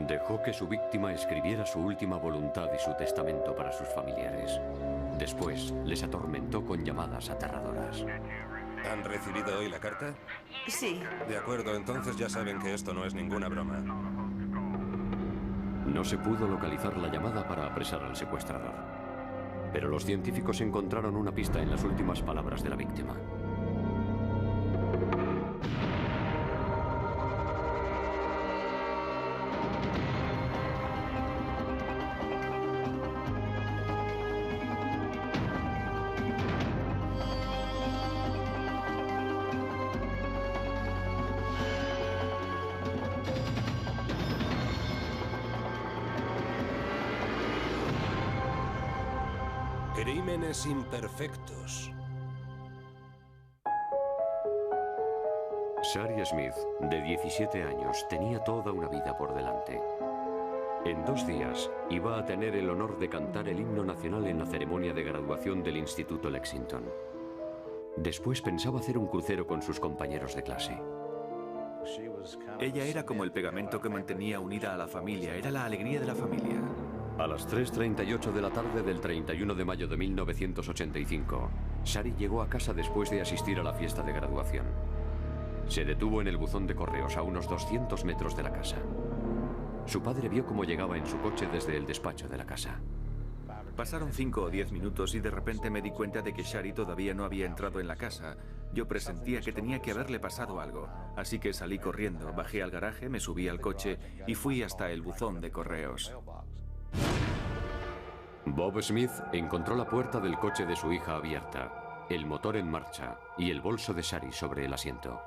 Dejó que su víctima escribiera su última voluntad y su testamento para sus familiares. Después, les atormentó con llamadas aterradoras. ¿Han recibido hoy la carta? Sí. De acuerdo, entonces ya saben que esto no es ninguna broma. No se pudo localizar la llamada para apresar al secuestrador. Pero los científicos encontraron una pista en las últimas palabras de la víctima. Crímenes imperfectos. Shari Smith, de 17 años, tenía toda una vida por delante. En 2 días iba a tener el honor de cantar el himno nacional en la ceremonia de graduación del Instituto Lexington. Después pensaba hacer un crucero con sus compañeros de clase. Ella era como el pegamento que mantenía unida a la familia, era la alegría de la familia. A las 3:38 de la tarde del 31 de mayo de 1985, Shari llegó a casa después de asistir a la fiesta de graduación. Se detuvo en el buzón de correos a unos 200 metros de la casa. Su padre vio cómo llegaba en su coche desde el despacho de la casa. Pasaron 5 o 10 minutos y de repente me di cuenta de que Shari todavía no había entrado en la casa. Yo presentía que tenía que haberle pasado algo, así que salí corriendo, bajé al garaje, me subí al coche y fui hasta el buzón de correos. Bob Smith encontró la puerta del coche de su hija abierta, el motor en marcha y el bolso de Shari sobre el asiento.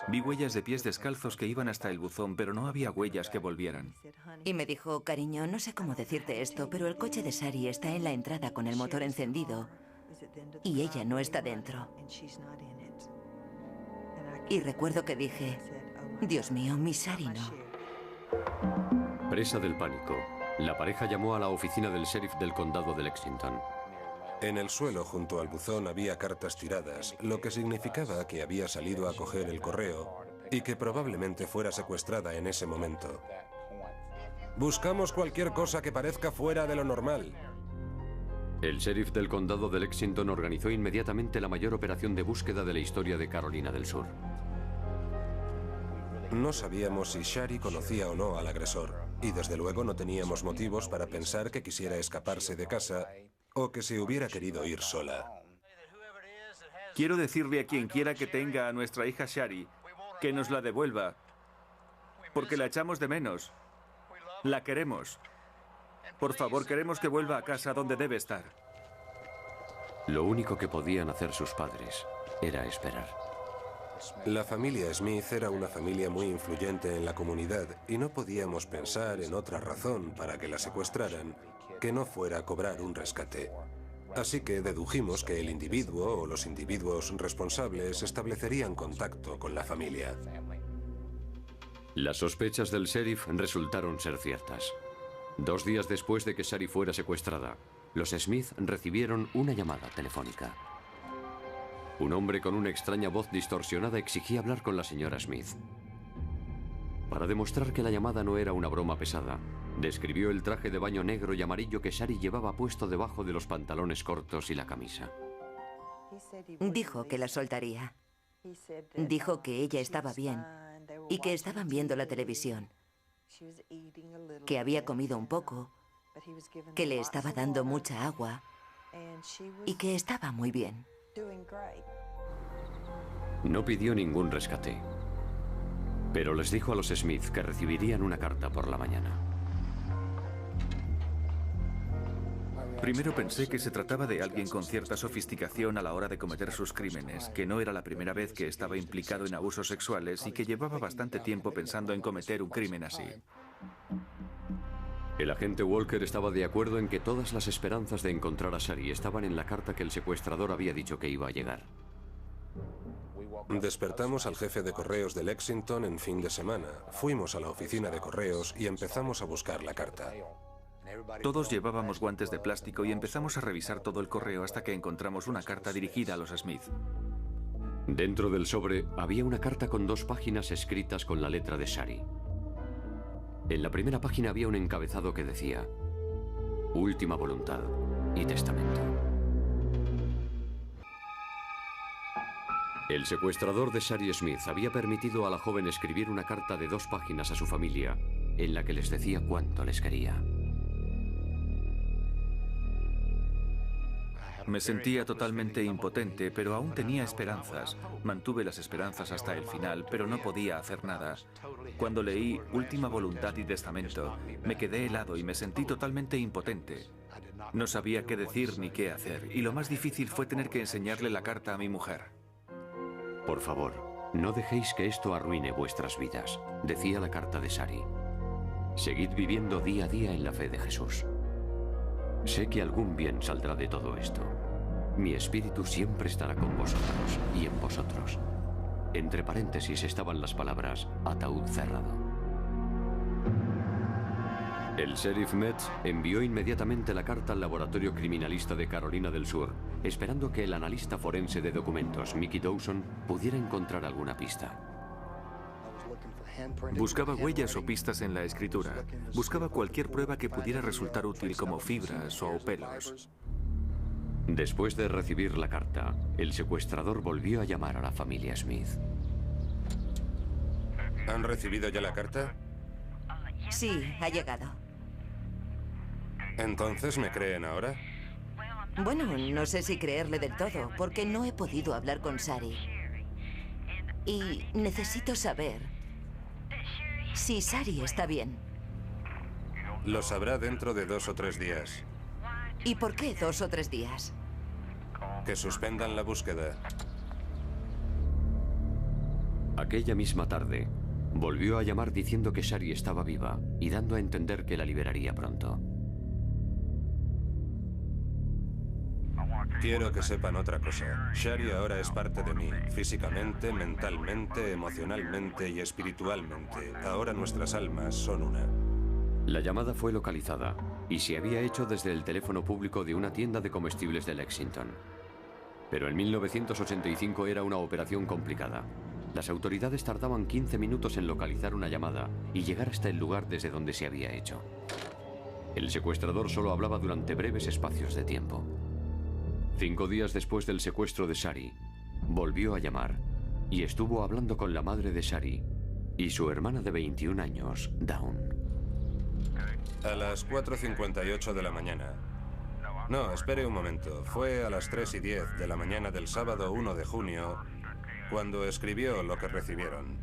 Vi huellas de pies descalzos que iban hasta el buzón, pero no había huellas que volvieran. Y me dijo, cariño, no sé cómo decirte esto, pero el coche de Shari está en la entrada con el motor encendido y ella no está dentro. Y recuerdo que dije, Dios mío, mi Shari no. Presa del pánico, la pareja llamó a la oficina del sheriff del condado de Lexington. En el suelo junto al buzón había cartas tiradas, lo que significaba que había salido a coger el correo y que probablemente fuera secuestrada en ese momento. Buscamos cualquier cosa que parezca fuera de lo normal. El sheriff del condado de Lexington organizó inmediatamente la mayor operación de búsqueda de la historia de Carolina del Sur. No sabíamos si Shari conocía o no al agresor, y desde luego no teníamos motivos para pensar que quisiera escaparse de casa o que se hubiera querido ir sola. Quiero decirle a quien quiera que tenga a nuestra hija Shari que nos la devuelva, porque la echamos de menos. La queremos. Por favor, queremos que vuelva a casa donde debe estar. Lo único que podían hacer sus padres era esperar. La familia Smith era una familia muy influyente en la comunidad y no podíamos pensar en otra razón para que la secuestraran que no fuera a cobrar un rescate. Así que dedujimos que el individuo o los individuos responsables establecerían contacto con la familia. Las sospechas del sheriff resultaron ser ciertas. 2 días después de que Shari fuera secuestrada, los Smith recibieron una llamada telefónica. Un hombre con una extraña voz distorsionada exigía hablar con la señora Smith. Para demostrar que la llamada no era una broma pesada, describió el traje de baño negro y amarillo que Shari llevaba puesto debajo de los pantalones cortos y la camisa. Dijo que la soltaría. Dijo que ella estaba bien y que estaban viendo la televisión, que había comido un poco, que le estaba dando mucha agua y que estaba muy bien. No pidió ningún rescate, pero les dijo a los Smith que recibirían una carta por la mañana. Primero pensé que se trataba de alguien con cierta sofisticación a la hora de cometer sus crímenes, que no era la primera vez que estaba implicado en abusos sexuales y que llevaba bastante tiempo pensando en cometer un crimen así. El agente Walker estaba de acuerdo en que todas las esperanzas de encontrar a Shari estaban en la carta que el secuestrador había dicho que iba a llegar. Despertamos al jefe de correos de Lexington en fin de semana. Fuimos a la oficina de correos y empezamos a buscar la carta. Todos llevábamos guantes de plástico y empezamos a revisar todo el correo hasta que encontramos una carta dirigida a los Smith. Dentro del sobre había una carta con 2 páginas escritas con la letra de Shari. En la primera página había un encabezado que decía: última voluntad y testamento. El secuestrador de Shari Smith había permitido a la joven escribir una carta de 2 páginas a su familia en la que les decía cuánto les quería. Me sentía totalmente impotente, pero aún tenía esperanzas. Mantuve las esperanzas hasta el final, pero no podía hacer nada. Cuando leí Última voluntad y testamento, me quedé helado y me sentí totalmente impotente. No sabía qué decir ni qué hacer, y lo más difícil fue tener que enseñarle la carta a mi mujer. Por favor, no dejéis que esto arruine vuestras vidas, decía la carta de Shari. Seguid viviendo día a día en la fe de Jesús. Sé que algún bien saldrá de todo esto. Mi espíritu siempre estará con vosotros y en vosotros. Entre paréntesis estaban las palabras ataúd cerrado. El sheriff Metz envió inmediatamente la carta al laboratorio criminalista de Carolina del Sur, esperando que el analista forense de documentos, Mickey Dawson, pudiera encontrar alguna pista. Buscaba huellas o pistas en la escritura. Buscaba cualquier prueba que pudiera resultar útil, como fibras o pelos. Después de recibir la carta, el secuestrador volvió a llamar a la familia Smith. ¿Han recibido ya la carta? Sí, ha llegado. ¿Entonces me creen ahora? Bueno, no sé si creerle del todo, porque no he podido hablar con Shari. Y necesito saber si Shari está bien. Lo sabrá dentro de 2 o 3 días. ¿Y por qué 2 o 3 días? Que suspendan la búsqueda. Aquella misma tarde, volvió a llamar diciendo que Shari estaba viva y dando a entender que la liberaría pronto. Quiero que sepan otra cosa. Shari ahora es parte de mí, físicamente, mentalmente, emocionalmente y espiritualmente. Ahora nuestras almas son una. La llamada fue localizada y se había hecho desde el teléfono público de una tienda de comestibles de Lexington. Pero en 1985 era una operación complicada. Las autoridades tardaban 15 minutos en localizar una llamada y llegar hasta el lugar desde donde se había hecho. El secuestrador solo hablaba durante breves espacios de tiempo. 5 días después del secuestro de Shari, volvió a llamar y estuvo hablando con la madre de Shari y su hermana de 21 años, Dawn. A las 4:58 de la mañana. No, espere un momento. Fue a las 3:10 de la mañana del sábado 1 de junio cuando escribió lo que recibieron.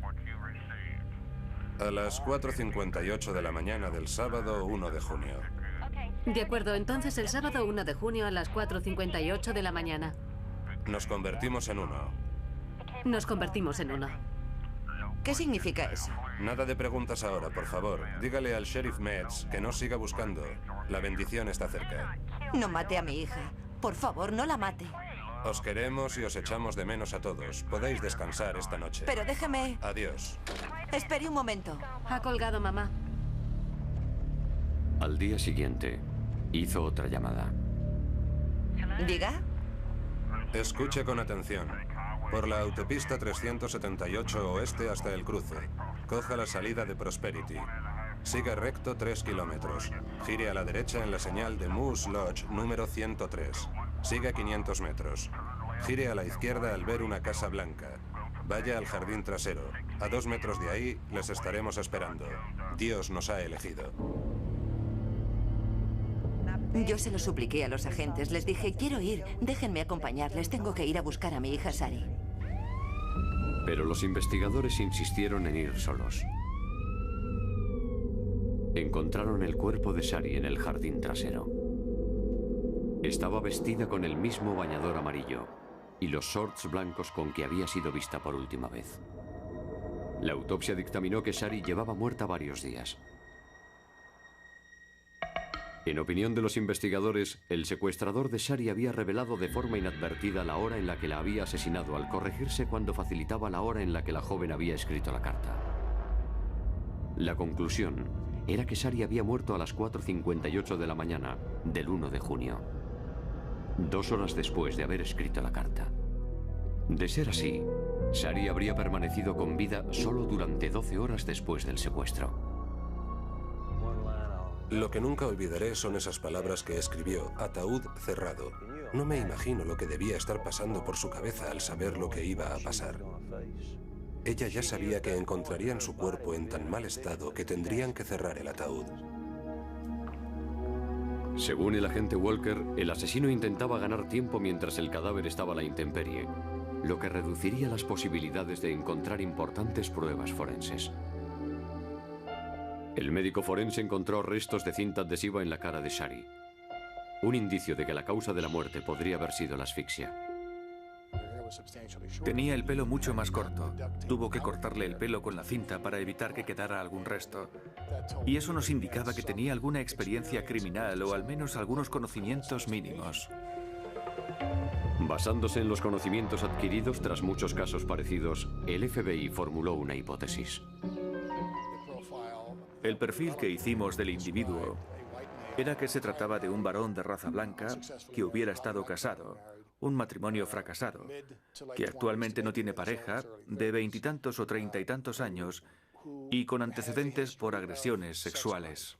A las 4:58 de la mañana del sábado 1 de junio. De acuerdo, entonces el sábado 1 de junio a las 4:58 de la mañana. Nos convertimos en uno. Nos convertimos en uno. ¿Qué significa eso? Nada de preguntas ahora, por favor. Dígale al sheriff Metz que no siga buscando. La bendición está cerca. No mate a mi hija. Por favor, no la mate. Os queremos y os echamos de menos a todos. Podéis descansar esta noche. Pero déjeme... Adiós. Espere un momento. Ha colgado mamá. Al día siguiente, hizo otra llamada. ¿Diga? Escuche con atención. Por la autopista 378 oeste hasta el cruce. Coja la salida de Prosperity. Siga recto 3 kilómetros. Gire a la derecha en la señal de Moose Lodge número 103. Siga 500 metros. Gire a la izquierda al ver una casa blanca. Vaya al jardín trasero. A 2 metros de ahí les estaremos esperando. Dios nos ha elegido. Yo se lo supliqué a los agentes. Les dije, quiero ir, déjenme acompañarles. Tengo que ir a buscar a mi hija Shari. Pero los investigadores insistieron en ir solos. Encontraron el cuerpo de Shari en el jardín trasero. Estaba vestida con el mismo bañador amarillo y los shorts blancos con que había sido vista por última vez. La autopsia dictaminó que Shari llevaba muerta varios días. En opinión de los investigadores, el secuestrador de Shari había revelado de forma inadvertida la hora en la que la había asesinado al corregirse cuando facilitaba la hora en la que la joven había escrito la carta. La conclusión era que Shari había muerto a las 4:58 de la mañana del 1 de junio, 2 horas después de haber escrito la carta. De ser así, Shari habría permanecido con vida solo durante 12 horas después del secuestro. Lo que nunca olvidaré son esas palabras que escribió: ataúd cerrado. No me imagino lo que debía estar pasando por su cabeza al saber lo que iba a pasar. Ella ya sabía que encontrarían su cuerpo en tan mal estado que tendrían que cerrar el ataúd. Según el agente Walker, el asesino intentaba ganar tiempo mientras el cadáver estaba a la intemperie, lo que reduciría las posibilidades de encontrar importantes pruebas forenses. El médico forense encontró restos de cinta adhesiva en la cara de Shari, un indicio de que la causa de la muerte podría haber sido la asfixia. Tenía el pelo mucho más corto. Tuvo que cortarle el pelo con la cinta para evitar que quedara algún resto. Y eso nos indicaba que tenía alguna experiencia criminal o al menos algunos conocimientos mínimos. Basándose en los conocimientos adquiridos tras muchos casos parecidos, el FBI formuló una hipótesis. El perfil que hicimos del individuo era que se trataba de un varón de raza blanca que hubiera estado casado, un matrimonio fracasado, que actualmente no tiene pareja, de 20 y tantos o 30 y tantos años y con antecedentes por agresiones sexuales.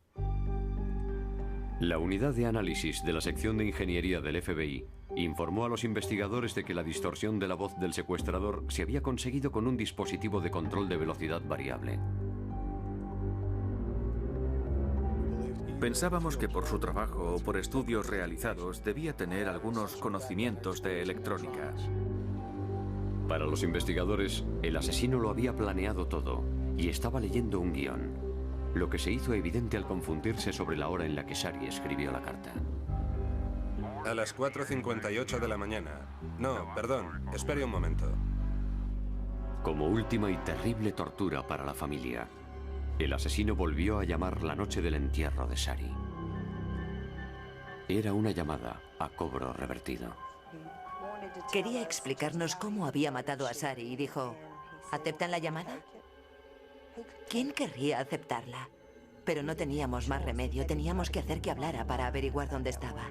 La unidad de análisis de la sección de ingeniería del FBI informó a los investigadores de que la distorsión de la voz del secuestrador se había conseguido con un dispositivo de control de velocidad variable. Pensábamos que por su trabajo o por estudios realizados debía tener algunos conocimientos de electrónica. Para los investigadores, el asesino lo había planeado todo y estaba leyendo un guión, lo que se hizo evidente al confundirse sobre la hora en la que Shari escribió la carta. A las 4:58 de la mañana. No, perdón, espere un momento. Como última y terrible tortura para la familia, el asesino volvió a llamar la noche del entierro de Shari. Era una llamada a cobro revertido. Quería explicarnos cómo había matado a Shari y dijo: ¿aceptan la llamada? ¿Quién querría aceptarla? Pero no teníamos más remedio, teníamos que hacer que hablara para averiguar dónde estaba.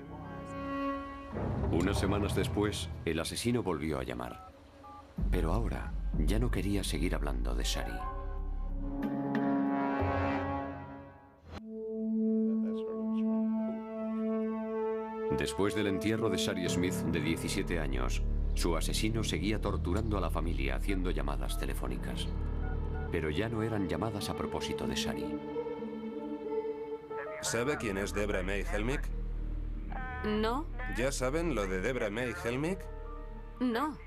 Unas semanas después, el asesino volvió a llamar. Pero ahora ya no quería seguir hablando de Shari. Después del entierro de Shari Smith, de 17 años, su asesino seguía torturando a la familia haciendo llamadas telefónicas. Pero ya no eran llamadas a propósito de Shari. ¿Sabe quién es Debra May Helmick? No, ¿Ya saben lo de Debra May Helmick? no.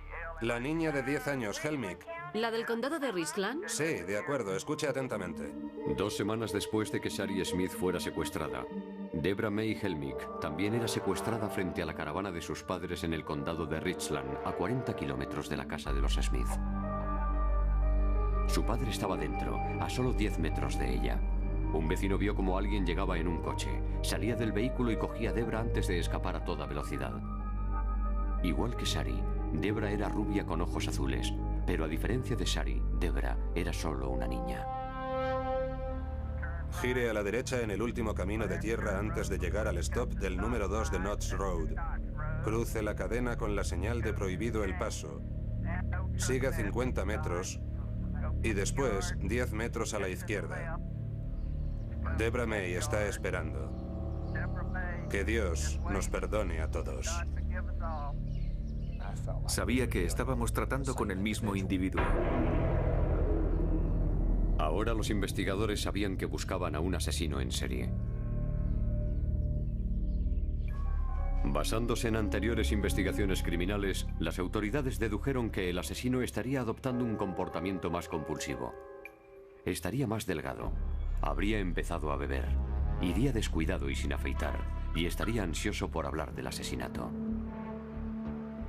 La niña de 10 años, Helmick. ¿La del condado de Richland? Sí, de acuerdo, escuche atentamente. 2 semanas después de que Shari Smith fuera secuestrada, Debra May Helmick también era secuestrada frente a la caravana de sus padres en el condado de Richland, a 40 kilómetros de la casa de los Smith. Su padre estaba dentro, a solo 10 metros de ella. Un vecino vio como alguien llegaba en un coche, salía del vehículo y cogía a Debra antes de escapar a toda velocidad. Igual que Shari, Debra era rubia con ojos azules, pero a diferencia de Shari, Debra era solo una niña. Gire a la derecha en el último camino de tierra antes de llegar al stop del número 2 de Notts Road. Cruce la cadena con la señal de prohibido el paso. Siga 50 metros y después 10 metros a la izquierda. Debra May está esperando. Que Dios nos perdone a todos. Sabía que estábamos tratando con el mismo individuo. Ahora los investigadores sabían que buscaban a un asesino en serie. Basándose en anteriores investigaciones criminales, las autoridades dedujeron que el asesino estaría adoptando un comportamiento más compulsivo. Estaría más delgado, habría empezado a beber, iría descuidado y sin afeitar, y estaría ansioso por hablar del asesinato.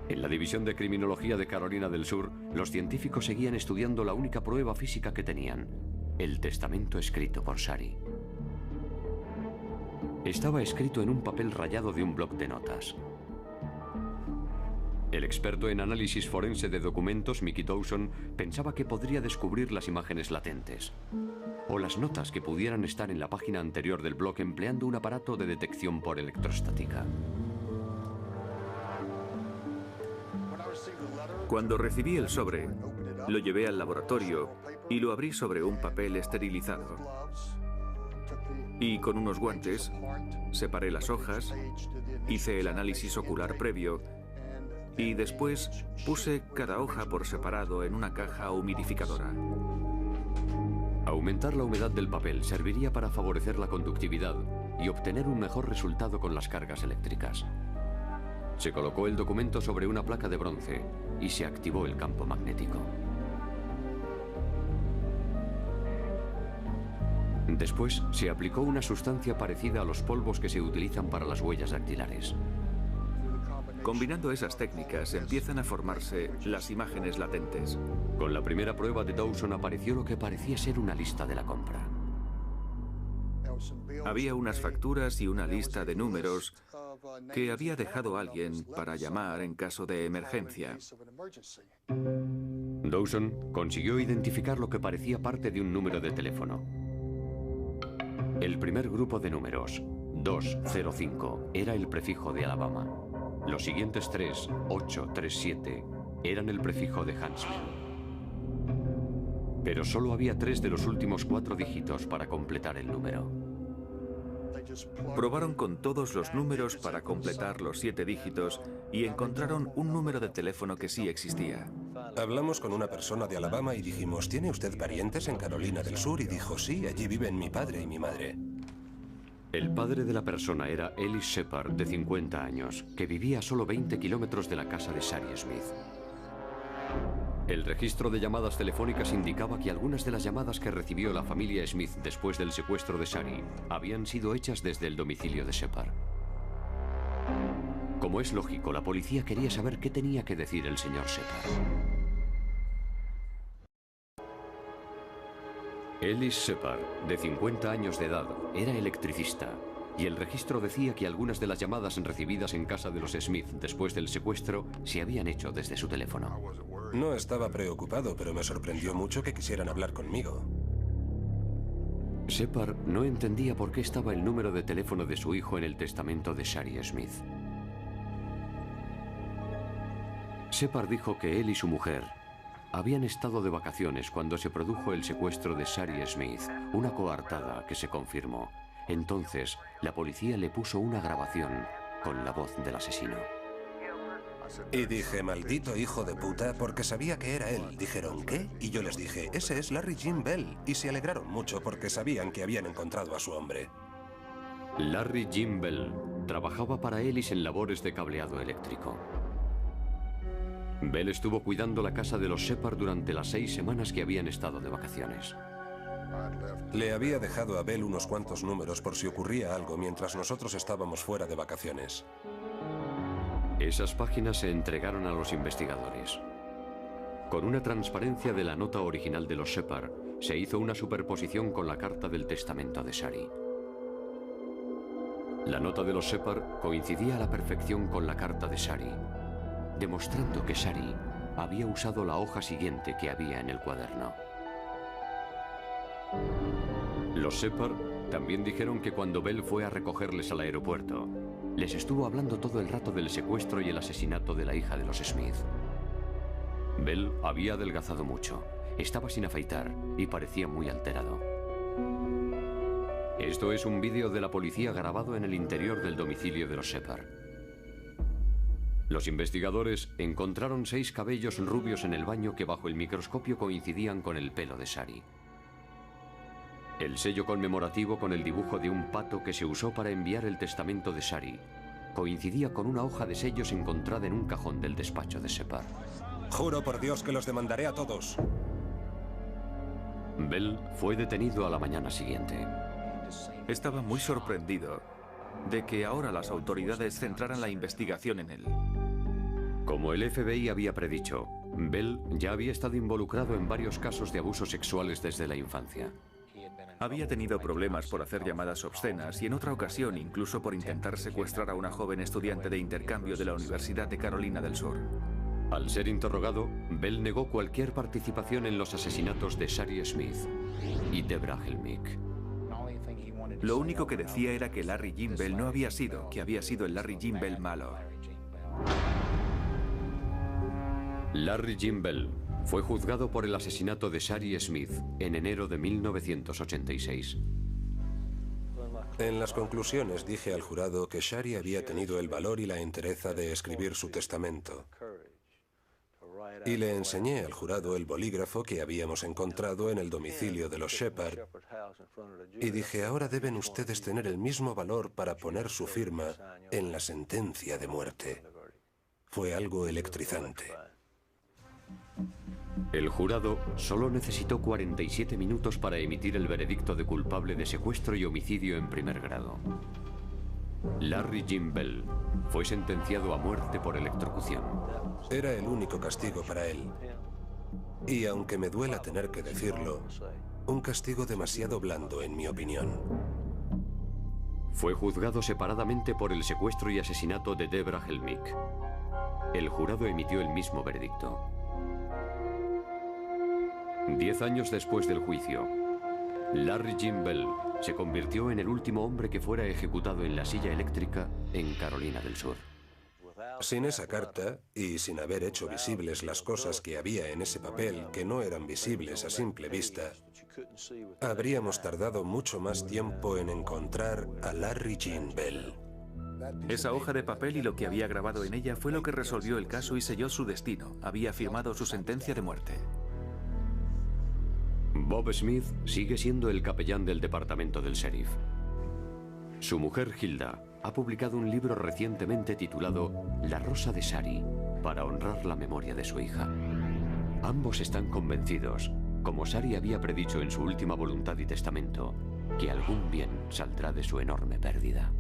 En la División de Criminología de Carolina del Sur, los científicos seguían estudiando la única prueba física que tenían: el testamento escrito por Shari. Estaba escrito en un papel rayado de un bloc de notas. El experto en análisis forense de documentos, Mickey Dawson, pensaba que podría descubrir las imágenes latentes o las notas que pudieran estar en la página anterior del bloc empleando un aparato de detección por electrostática. Cuando recibí el sobre, lo llevé al laboratorio y lo abrí sobre un papel esterilizado. y con unos guantes separé las hojas, hice el análisis ocular previo y después puse cada hoja por separado en una caja humidificadora. Aumentar la humedad del papel serviría para favorecer la conductividad y obtener un mejor resultado con las cargas eléctricas. Se colocó el documento sobre una placa de bronce y se activó el campo magnético. Después se aplicó una sustancia parecida a los polvos que se utilizan para las huellas dactilares. Combinando esas técnicas empiezan a formarse las imágenes latentes. Con la primera prueba de Dawson apareció lo que parecía ser una lista de la compra. Había unas facturas y una lista de números que había dejado alguien para llamar en caso de emergencia. Dawson consiguió identificar lo que parecía parte de un número de teléfono. El primer grupo de números, 205, era el prefijo de Alabama. Los siguientes 3, 8, 3, 7, eran el prefijo de Huntsville. Pero solo había 3 de los últimos 4 dígitos para completar el número. Probaron con todos los números para completar los 7 dígitos y encontraron un número de teléfono que sí existía. Hablamos con una persona de Alabama y dijimos, ¿tiene usted parientes en Carolina del Sur? Y dijo, sí, allí viven mi padre y mi madre. El padre de la persona era Ellis Shepard, de 50 años, que vivía a solo 20 kilómetros de la casa de Shari Smith. El registro de llamadas telefónicas indicaba que algunas de las llamadas que recibió la familia Smith después del secuestro de Shari habían sido hechas desde el domicilio de Shepard. Como es lógico, la policía quería saber qué tenía que decir el señor Shepard. Ellis Shepard, de 50 años de edad, era electricista, y el registro decía que algunas de las llamadas recibidas en casa de los Smith después del secuestro se habían hecho desde su teléfono. No estaba preocupado, pero me sorprendió mucho que quisieran hablar conmigo. Shepard no entendía por qué estaba el número de teléfono de su hijo en el testamento de Shari Smith. Shepard dijo que él y su mujer habían estado de vacaciones cuando se produjo el secuestro de Shari Smith, una coartada que se confirmó. Entonces, la policía le puso una grabación con la voz del asesino. Y dije, maldito hijo de puta, porque sabía que era él. Dijeron, ¿qué? Y yo les dije, ese es Larry Jim Bell. Y se alegraron mucho porque sabían que habían encontrado a su hombre. Larry Jim Bell trabajaba para Ellis en labores de cableado eléctrico. Bell estuvo cuidando la casa de los Shepard durante las 6 semanas que habían estado de vacaciones. Le había dejado a Bell unos cuantos números por si ocurría algo mientras nosotros estábamos fuera de vacaciones. Esas páginas se entregaron a los investigadores. Con una transparencia de la nota original de los Shepard, se hizo una superposición con la carta del testamento de Shari. La nota de los Shepard coincidía a la perfección con la carta de Shari, demostrando que Shari había usado la hoja siguiente que había en el cuaderno. Los Shepard también dijeron que cuando Bell fue a recogerles al aeropuerto, les estuvo hablando todo el rato del secuestro y el asesinato de la hija de los Smith. Bell había adelgazado mucho, estaba sin afeitar y parecía muy alterado. Esto es un vídeo de la policía grabado en el interior del domicilio de los Shepard. Los investigadores encontraron 6 cabellos rubios en el baño que bajo el microscopio coincidían con el pelo de Shari. El sello conmemorativo con el dibujo de un pato que se usó para enviar el testamento de Shari coincidía con una hoja de sellos encontrada en un cajón del despacho de Shepard. Juro por Dios que los demandaré a todos. Bell fue detenido a la mañana siguiente. Estaba muy sorprendido de que ahora las autoridades centraran la investigación en él. Como el FBI había predicho, Bell ya había estado involucrado en varios casos de abusos sexuales desde la infancia. Había tenido problemas por hacer llamadas obscenas y en otra ocasión incluso por intentar secuestrar a una joven estudiante de intercambio de la Universidad de Carolina del Sur. Al ser interrogado, Bell negó cualquier participación en los asesinatos de Shari Smith y Debra Helmick. Lo único que decía era que Larry Jim Bell no había sido, que había sido el Larry Jim Bell malo. Larry Jim Bell fue juzgado por el asesinato de Shari Smith en enero de 1986. En las conclusiones dije al jurado que Shari había tenido el valor y la entereza de escribir su testamento. Y le enseñé al jurado el bolígrafo que habíamos encontrado en el domicilio de los Shepard. Y dije, ahora deben ustedes tener el mismo valor para poner su firma en la sentencia de muerte. Fue algo electrizante. El jurado solo necesitó 47 minutos para emitir el veredicto de culpable de secuestro y homicidio en primer grado. Larry Jim Bell fue sentenciado a muerte por electrocución. Era el único castigo para él. Y aunque me duela tener que decirlo, un castigo demasiado blando en mi opinión. Fue juzgado separadamente por el secuestro y asesinato de Deborah Helmick. El jurado emitió el mismo veredicto. 10 años después del juicio, Larry Jim Bell se convirtió en el último hombre que fuera ejecutado en la silla eléctrica en Carolina del Sur. Sin esa carta, y sin haber hecho visibles las cosas que había en ese papel que no eran visibles a simple vista, habríamos tardado mucho más tiempo en encontrar a Larry Jim Bell. Esa hoja de papel y lo que había grabado en ella fue lo que resolvió el caso y selló su destino. Había firmado su sentencia de muerte. Bob Smith sigue siendo el capellán del departamento del sheriff. Su mujer, Hilda, ha publicado un libro recientemente titulado La Rosa de Shari, para honrar la memoria de su hija. Ambos están convencidos, como Shari había predicho en su última voluntad y testamento, que algún bien saldrá de su enorme pérdida.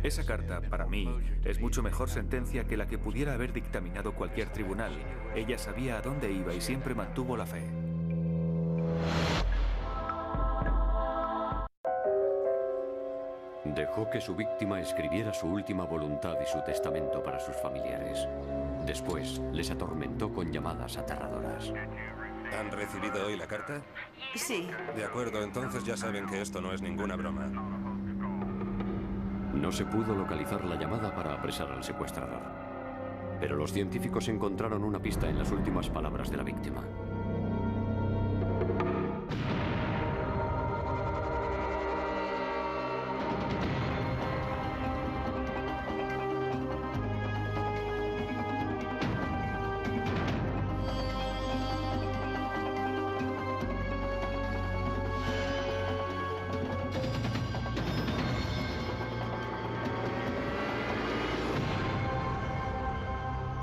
Esa carta, para mí, es mucho mejor sentencia que la que pudiera haber dictaminado cualquier tribunal. Ella sabía a dónde iba y siempre mantuvo la fe. Dejó que su víctima escribiera su última voluntad y su testamento para sus familiares. Después, les atormentó con llamadas aterradoras. ¿Han recibido hoy la carta? Sí. De acuerdo, entonces ya saben que esto no es ninguna broma. No se pudo localizar la llamada para apresar al secuestrador. Pero los científicos encontraron una pista en las últimas palabras de la víctima.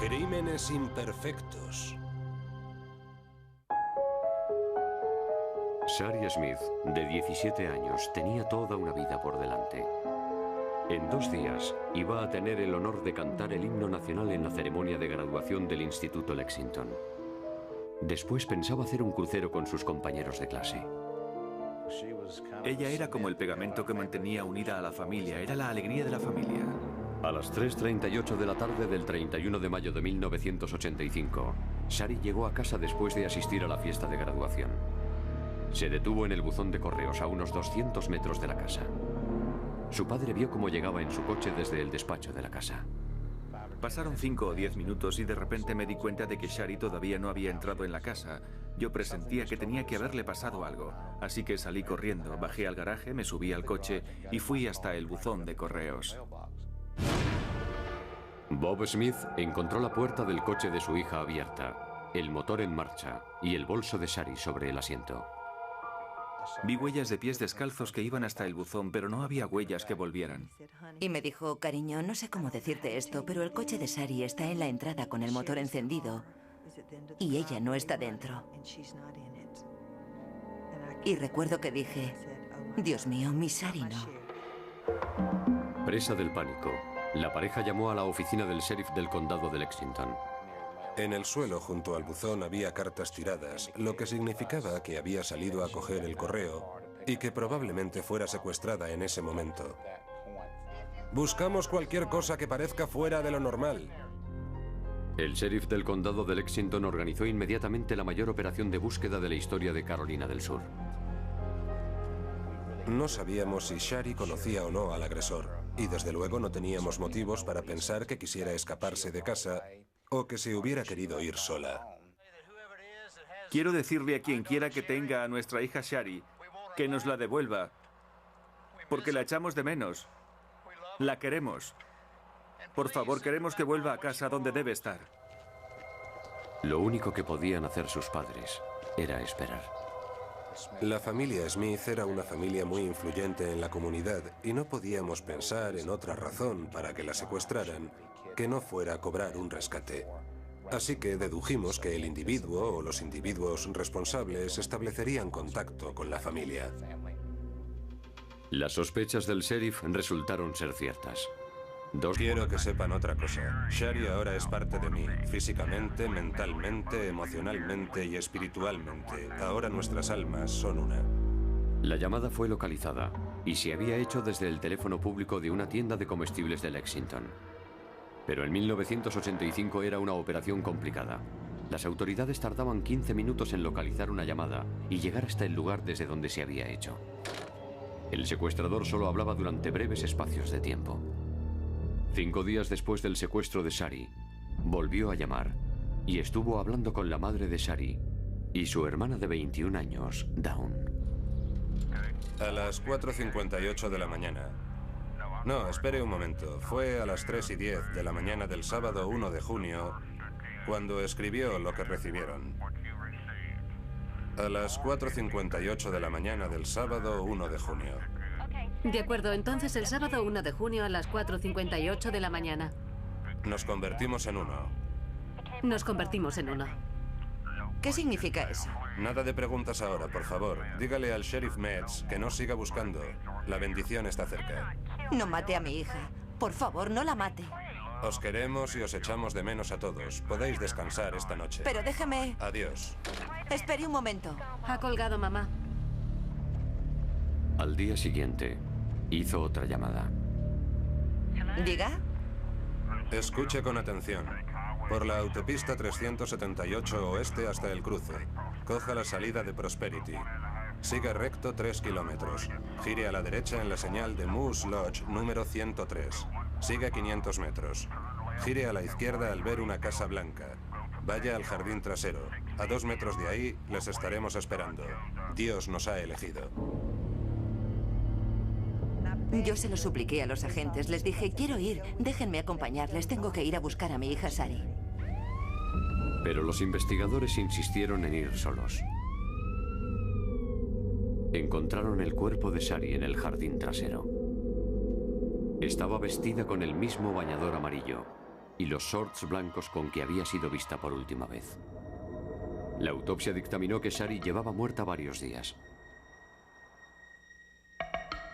Crímenes imperfectos. Shari Smith, de 17 años, tenía toda una vida por delante. En 2 días iba a tener el honor de cantar el himno nacional en la ceremonia de graduación del Instituto Lexington. Después pensaba hacer un crucero con sus compañeros de clase. Ella era como el pegamento que mantenía unida a la familia, era la alegría de la familia. A las 3:38 de la tarde del 31 de mayo de 1985, Shari llegó a casa después de asistir a la fiesta de graduación. Se detuvo en el buzón de correos a unos 200 metros de la casa. Su padre vio cómo llegaba en su coche desde el despacho de la casa. Pasaron 5 o 10 minutos y de repente me di cuenta de que Shari todavía no había entrado en la casa. Yo presentía que tenía que haberle pasado algo, así que salí corriendo, bajé al garaje, me subí al coche y fui hasta el buzón de correos. Bob Smith encontró la puerta del coche de su hija abierta, el motor en marcha y el bolso de Shari sobre el asiento. Vi huellas de pies descalzos que iban hasta el buzón, pero no había huellas que volvieran. Y me dijo, cariño, no sé cómo decirte esto, pero el coche de Shari está en la entrada con el motor encendido y ella no está dentro. Y recuerdo que dije, Dios mío, mi Shari no. Presa del pánico, la pareja llamó a la oficina del sheriff del condado de Lexington. En el suelo junto al buzón había cartas tiradas, lo que significaba que había salido a coger el correo y que probablemente fuera secuestrada en ese momento. Buscamos cualquier cosa que parezca fuera de lo normal. El sheriff del condado de Lexington organizó inmediatamente la mayor operación de búsqueda de la historia de Carolina del Sur. No sabíamos si Shari conocía o no al agresor, y desde luego no teníamos motivos para pensar que quisiera escaparse de casa o que se hubiera querido ir sola. Quiero decirle a quien quiera que tenga a nuestra hija Shari que nos la devuelva. porque la echamos de menos. La queremos. Por favor, queremos que vuelva a casa donde debe estar. Lo único que podían hacer sus padres era esperar. La familia Smith era una familia muy influyente en la comunidad y no podíamos pensar en otra razón para que la secuestraran que no fuera a cobrar un rescate. Así que dedujimos que el individuo o los individuos responsables establecerían contacto con la familia. Las sospechas del sheriff resultaron ser ciertas. Quiero que sepan otra cosa. Shari ahora es parte de mí, físicamente, mentalmente, emocionalmente y espiritualmente. Ahora nuestras almas son una. La llamada fue localizada y se había hecho desde el teléfono público de una tienda de comestibles de Lexington. Pero en 1985 era una operación complicada. Las autoridades tardaban 15 minutos en localizar una llamada y llegar hasta el lugar desde donde se había hecho. El secuestrador solo hablaba durante breves espacios de tiempo. 5 días después del secuestro de Shari, volvió a llamar y estuvo hablando con la madre de Shari y su hermana de 21 años, Dawn. A las 4:58 de la mañana. No, espere un momento. Fue a las 3:10 de la mañana del sábado 1 de junio cuando escribió lo que recibieron. A las 4:58 de la mañana del sábado 1 de junio. De acuerdo, entonces el sábado 1 de junio a las 4:58 de la mañana. Nos convertimos en uno. Nos convertimos en uno. ¿Qué significa eso? Nada de preguntas ahora, por favor. Dígale al sheriff Metz que no siga buscando. La bendición está cerca. No mate a mi hija. Por favor, no la mate. Os queremos y os echamos de menos a todos. Podéis descansar esta noche. Pero déjeme... Adiós. Espere un momento. Ha colgado, mamá. Al día siguiente, hizo otra llamada. ¿Diga? Escuche con atención. Por la autopista 378 oeste hasta el cruce. Coja la salida de Prosperity. Siga recto 3 kilómetros. Gire a la derecha en la señal de Moose Lodge número 103. Siga 500 metros. Gire a la izquierda al ver una casa blanca. Vaya al jardín trasero. A 2 metros de ahí les estaremos esperando. Dios nos ha elegido. Yo se lo supliqué a los agentes. Les dije, quiero ir. Déjenme acompañarles. Tengo que ir a buscar a mi hija Shari. Pero los investigadores insistieron en ir solos. Encontraron el cuerpo de Shari en el jardín trasero. Estaba vestida con el mismo bañador amarillo y los shorts blancos con que había sido vista por última vez. La autopsia dictaminó que Shari llevaba muerta varios días.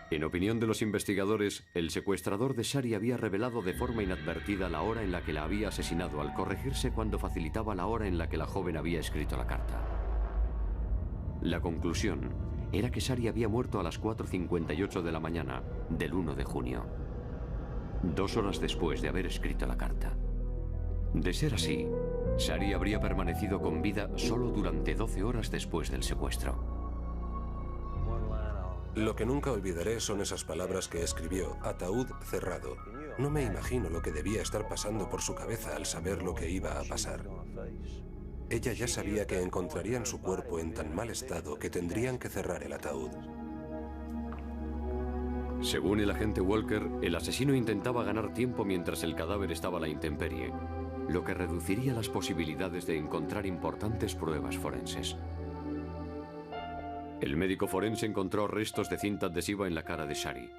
En opinión de los investigadores, el secuestrador de Shari había revelado de forma inadvertida la hora en la que la había asesinado al corregirse cuando facilitaba la hora en la que la joven había escrito la carta. La conclusión era que Shari había muerto a las 4:58 de la mañana del 1 de junio, 2 horas después de haber escrito la carta. De ser así, Shari habría permanecido con vida solo durante 12 horas después del secuestro. Lo que nunca olvidaré son esas palabras que escribió, ataúd cerrado. No me imagino lo que debía estar pasando por su cabeza al saber lo que iba a pasar. Ella ya sabía que encontrarían su cuerpo en tan mal estado que tendrían que cerrar el ataúd. Según el agente Walker, el asesino intentaba ganar tiempo mientras el cadáver estaba a la intemperie, lo que reduciría las posibilidades de encontrar importantes pruebas forenses. El médico forense encontró restos de cinta adhesiva en la cara de Shari,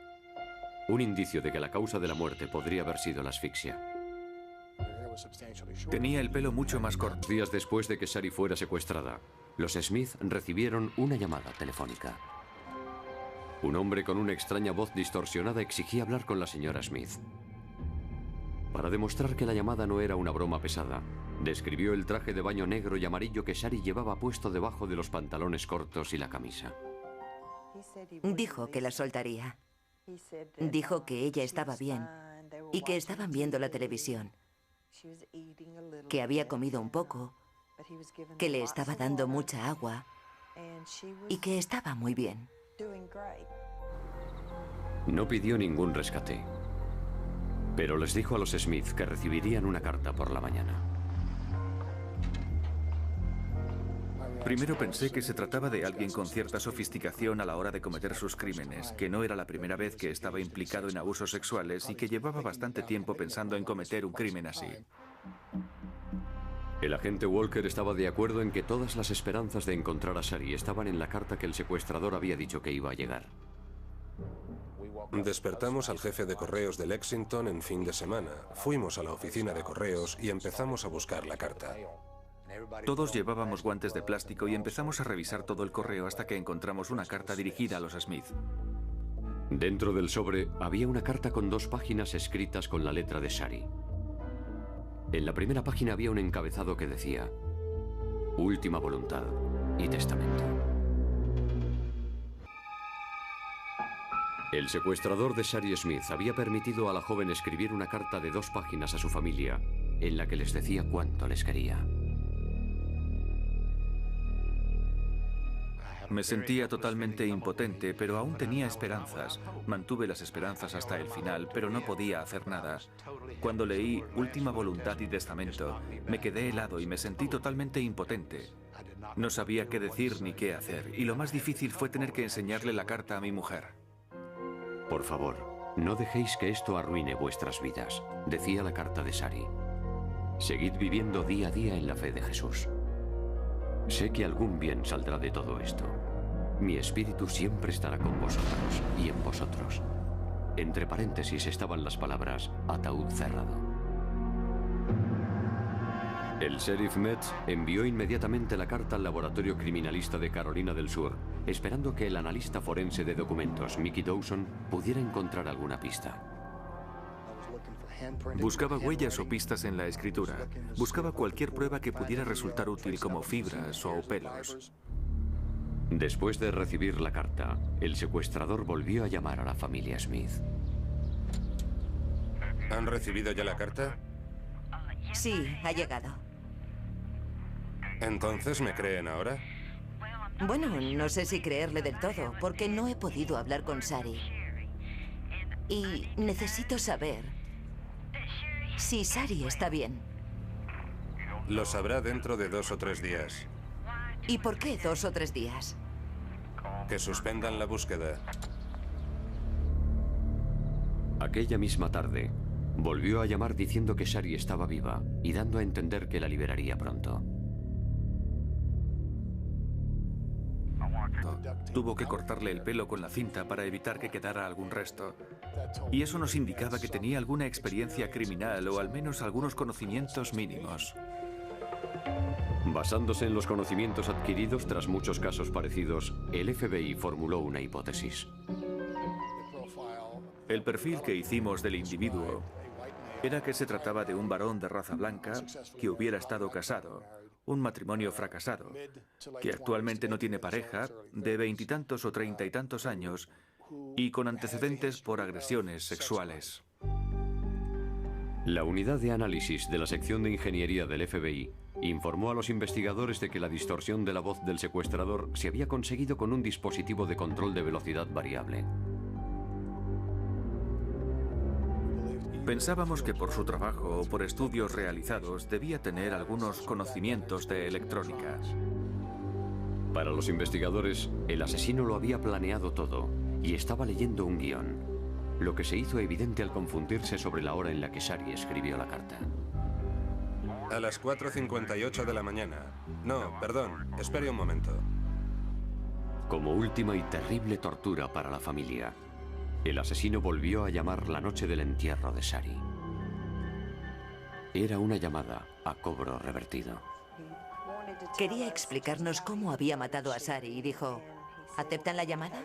un indicio de que la causa de la muerte podría haber sido la asfixia. Tenía el pelo mucho más corto. Días después de que Shari fuera secuestrada, los Smith recibieron una llamada telefónica. Un hombre con una extraña voz distorsionada exigía hablar con la señora Smith. Para demostrar que la llamada no era una broma pesada, describió el traje de baño negro y amarillo que Shari llevaba puesto debajo de los pantalones cortos y la camisa. Dijo que la soltaría. Dijo que ella estaba bien y que estaban viendo la televisión, que había comido un poco, que le estaba dando mucha agua y que estaba muy bien. No pidió ningún rescate, pero les dijo a los Smith que recibirían una carta por la mañana. Primero pensé que se trataba de alguien con cierta sofisticación a la hora de cometer sus crímenes, que no era la primera vez que estaba implicado en abusos sexuales y que llevaba bastante tiempo pensando en cometer un crimen así. El agente Walker estaba de acuerdo en que todas las esperanzas de encontrar a Shari estaban en la carta que el secuestrador había dicho que iba a llegar. Despertamos al jefe de correos de Lexington en fin de semana. Fuimos a la oficina de correos y empezamos a buscar la carta. Todos llevábamos guantes de plástico y empezamos a revisar todo el correo hasta que encontramos una carta dirigida a los Smith. Dentro del sobre había una carta con 2 páginas escritas con la letra de Shari. En la primera página había un encabezado que decía: última voluntad y testamento. El secuestrador de Shari Smith había permitido a la joven escribir una carta de 2 páginas a su familia en la que les decía cuánto les quería. Me sentía totalmente impotente, pero aún tenía esperanzas. Mantuve las esperanzas hasta el final, pero no podía hacer nada. Cuando leí Última voluntad y testamento, me quedé helado y me sentí totalmente impotente. No sabía qué decir ni qué hacer, y lo más difícil fue tener que enseñarle la carta a mi mujer. Por favor, no dejéis que esto arruine vuestras vidas, decía la carta de Shari. Seguid viviendo día a día en la fe de Jesús. Sé que algún bien saldrá de todo esto. Mi espíritu siempre estará con vosotros y en vosotros. Entre paréntesis estaban las palabras ataúd cerrado. El sheriff Metz envió inmediatamente la carta al laboratorio criminalista de Carolina del Sur, esperando que el analista forense de documentos, Mickey Dawson, pudiera encontrar alguna pista. Buscaba huellas o pistas en la escritura. Buscaba cualquier prueba que pudiera resultar útil, como fibras o pelos. Después de recibir la carta, el secuestrador volvió a llamar a la familia Smith. ¿Han recibido ya la carta? Sí, ha llegado. ¿Entonces me creen ahora? Bueno, no sé si creerle del todo, porque no he podido hablar con Shari. Y necesito saber si Shari está bien. Lo sabrá dentro de 2 o 3 días. ¿Y por qué 2 o 3 días? Que suspendan la búsqueda. Aquella misma tarde, volvió a llamar diciendo que Shari estaba viva y dando a entender que la liberaría pronto. Tuvo que cortarle el pelo con la cinta para evitar que quedara algún resto. Y eso nos indicaba que tenía alguna experiencia criminal o al menos algunos conocimientos mínimos. Basándose en los conocimientos adquiridos tras muchos casos parecidos, el FBI formuló una hipótesis. El perfil que hicimos del individuo era que se trataba de un varón de raza blanca que hubiera estado casado, un matrimonio fracasado, que actualmente no tiene pareja, de 20 y tantos o 30 y tantos años y con antecedentes por agresiones sexuales. La unidad de análisis de la sección de ingeniería del FBI informó a los investigadores de que la distorsión de la voz del secuestrador se había conseguido con un dispositivo de control de velocidad variable. Pensábamos que por su trabajo o por estudios realizados debía tener algunos conocimientos de electrónica. Para los investigadores, el asesino lo había planeado todo y estaba leyendo un guión, lo que se hizo evidente al confundirse sobre la hora en la que Shari escribió la carta. A las 4:58 de la mañana. No, perdón, espere un momento. Como última y terrible tortura para la familia, el asesino volvió a llamar la noche del entierro de Shari. Era una llamada a cobro revertido. Quería explicarnos cómo había matado a Shari y dijo: ¿aceptan la llamada?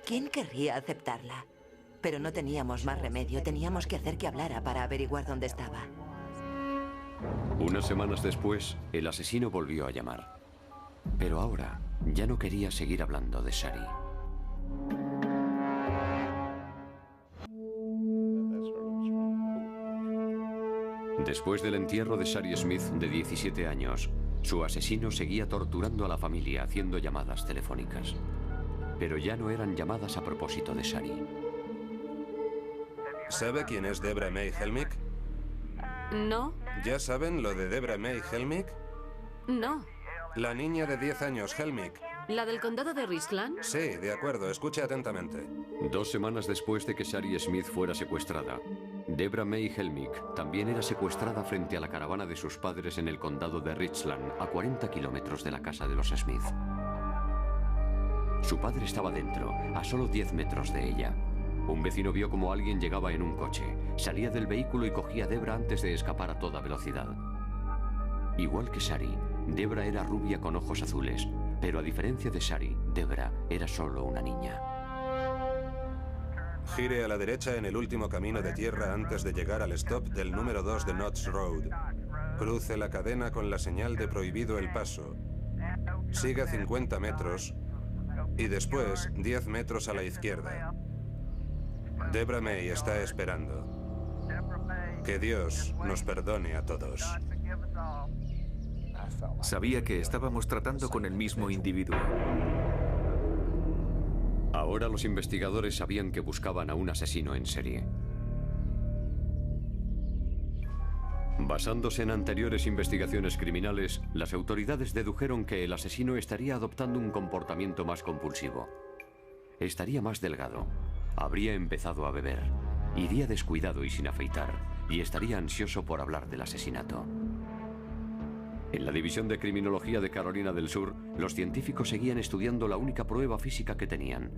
¿Quién querría aceptarla? Pero no teníamos más remedio, teníamos que hacer que hablara para averiguar dónde estaba. Unas semanas después, el asesino volvió a llamar. Pero ahora ya no quería seguir hablando de Shari. Después del entierro de Shari Smith, de 17 años, su asesino seguía torturando a la familia haciendo llamadas telefónicas. Pero ya no eran llamadas a propósito de Shari. ¿Sabe quién es Debra May Helmick? No, ¿Ya saben lo de Debra May Helmick? no. La niña de 10 años, Helmick. ¿La del condado de Richland? Sí, de acuerdo, escuche atentamente. 2 semanas después de que Shari Smith fuera secuestrada, Debra May Helmick también era secuestrada frente a la caravana de sus padres en el condado de Richland, a 40 kilómetros de la casa de los Smith. Su padre estaba dentro, a solo 10 metros de ella. Un vecino vio como alguien llegaba en un coche, salía del vehículo y cogía a Debra antes de escapar a toda velocidad. Igual que Shari, Debra era rubia con ojos azules, pero a diferencia de Shari, Debra era solo una niña. Gire a la derecha en el último camino de tierra antes de llegar al stop del número 2 de Notts Road. Cruce la cadena con la señal de prohibido el paso. Siga 50 metros y después 10 metros a la izquierda. Debra May está esperando. Que Dios nos perdone a todos. Sabía que estábamos tratando con el mismo individuo. Ahora los investigadores sabían que buscaban a un asesino en serie. Basándose en anteriores investigaciones criminales, las autoridades dedujeron que el asesino estaría adoptando un comportamiento más compulsivo. Estaría más delgado, habría empezado a beber, iría descuidado y sin afeitar, y estaría ansioso por hablar del asesinato. En la División de Criminología de Carolina del Sur, los científicos seguían estudiando la única prueba física que tenían,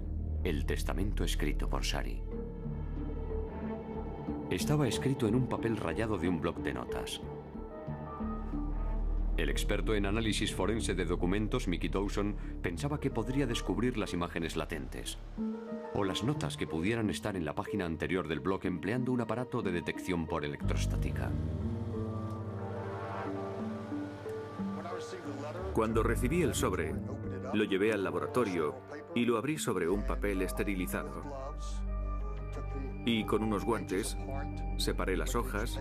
el testamento escrito por Shari. Estaba escrito en un papel rayado de un bloc de notas. El experto en análisis forense de documentos, Mickey Dawson, pensaba que podría descubrir las imágenes latentes o las notas que pudieran estar en la página anterior del bloc empleando un aparato de detección por electrostática. Cuando recibí el sobre, lo llevé al laboratorio y lo abrí sobre un papel esterilizado. Y con unos guantes, separé las hojas,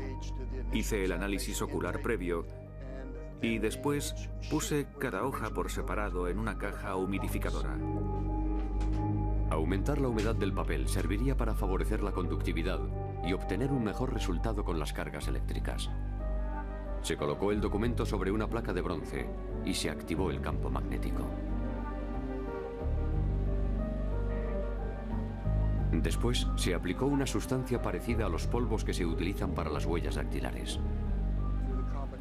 hice el análisis ocular previo y después puse cada hoja por separado en una caja humidificadora. Aumentar la humedad del papel serviría para favorecer la conductividad y obtener un mejor resultado con las cargas eléctricas. Se colocó el documento sobre una placa de bronce y se activó el campo magnético. Después se aplicó una sustancia parecida a los polvos que se utilizan para las huellas dactilares.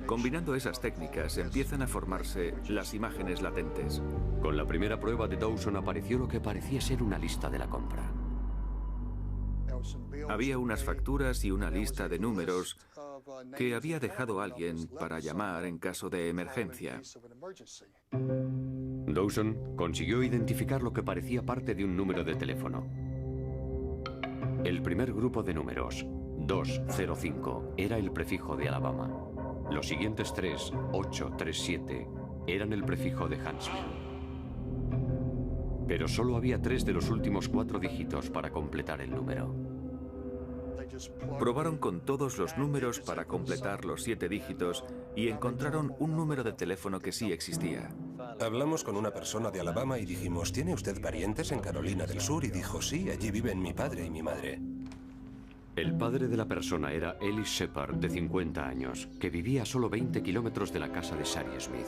Combinando esas técnicas empiezan a formarse las imágenes latentes. Con la primera prueba de Dawson apareció lo que parecía ser una lista de la compra. Había unas facturas y una lista de números que había dejado alguien para llamar en caso de emergencia. Dawson consiguió identificar lo que parecía parte de un número de teléfono. El primer grupo de números, 205, era el prefijo de Alabama. Los siguientes 3, 8, 3, 7, eran el prefijo de Huntsville. Pero solo había 3 de los últimos 4 dígitos para completar el número. Probaron con todos los números para completar los 7 dígitos y encontraron un número de teléfono que sí existía. Hablamos con una persona de Alabama y dijimos, ¿tiene usted parientes en Carolina del Sur? Y dijo, sí, allí viven mi padre y mi madre. El padre de la persona era Ellis Shepard, de 50 años, que vivía a solo 20 kilómetros de la casa de Shari Smith.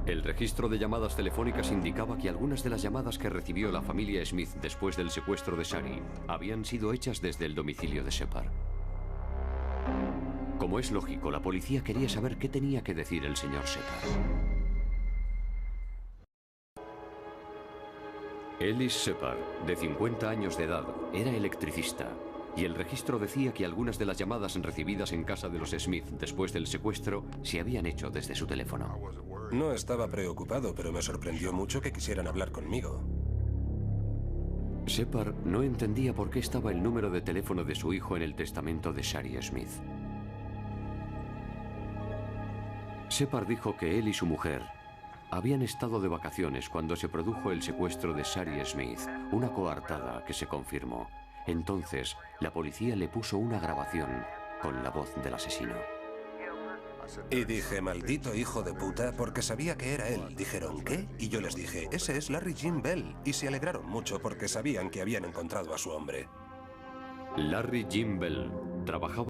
El registro de llamadas telefónicas indicaba que algunas de las llamadas que recibió la familia Smith después del secuestro de Shari habían sido hechas desde el domicilio de Shepard. Como es lógico, la policía quería saber qué tenía que decir el señor Shepard. Ellis Shepard, de 50 años de edad, era electricista, y el registro decía que algunas de las llamadas recibidas en casa de los Smith después del secuestro se habían hecho desde su teléfono. No estaba preocupado, pero me sorprendió mucho que quisieran hablar conmigo. Shepard no entendía por qué estaba el número de teléfono de su hijo en el testamento de Shari Smith. Shepard dijo que él y su mujer habían estado de vacaciones cuando se produjo el secuestro de Shari Smith, una coartada que se confirmó. Entonces, la policía le puso una grabación con la voz del asesino. Y dije, maldito hijo de puta, porque sabía que era él. Dijeron, ¿qué? Y yo les dije, ese es Larry Jim Bell. Y se alegraron mucho porque sabían que habían encontrado a su hombre. Larry Jim Bell trabajaba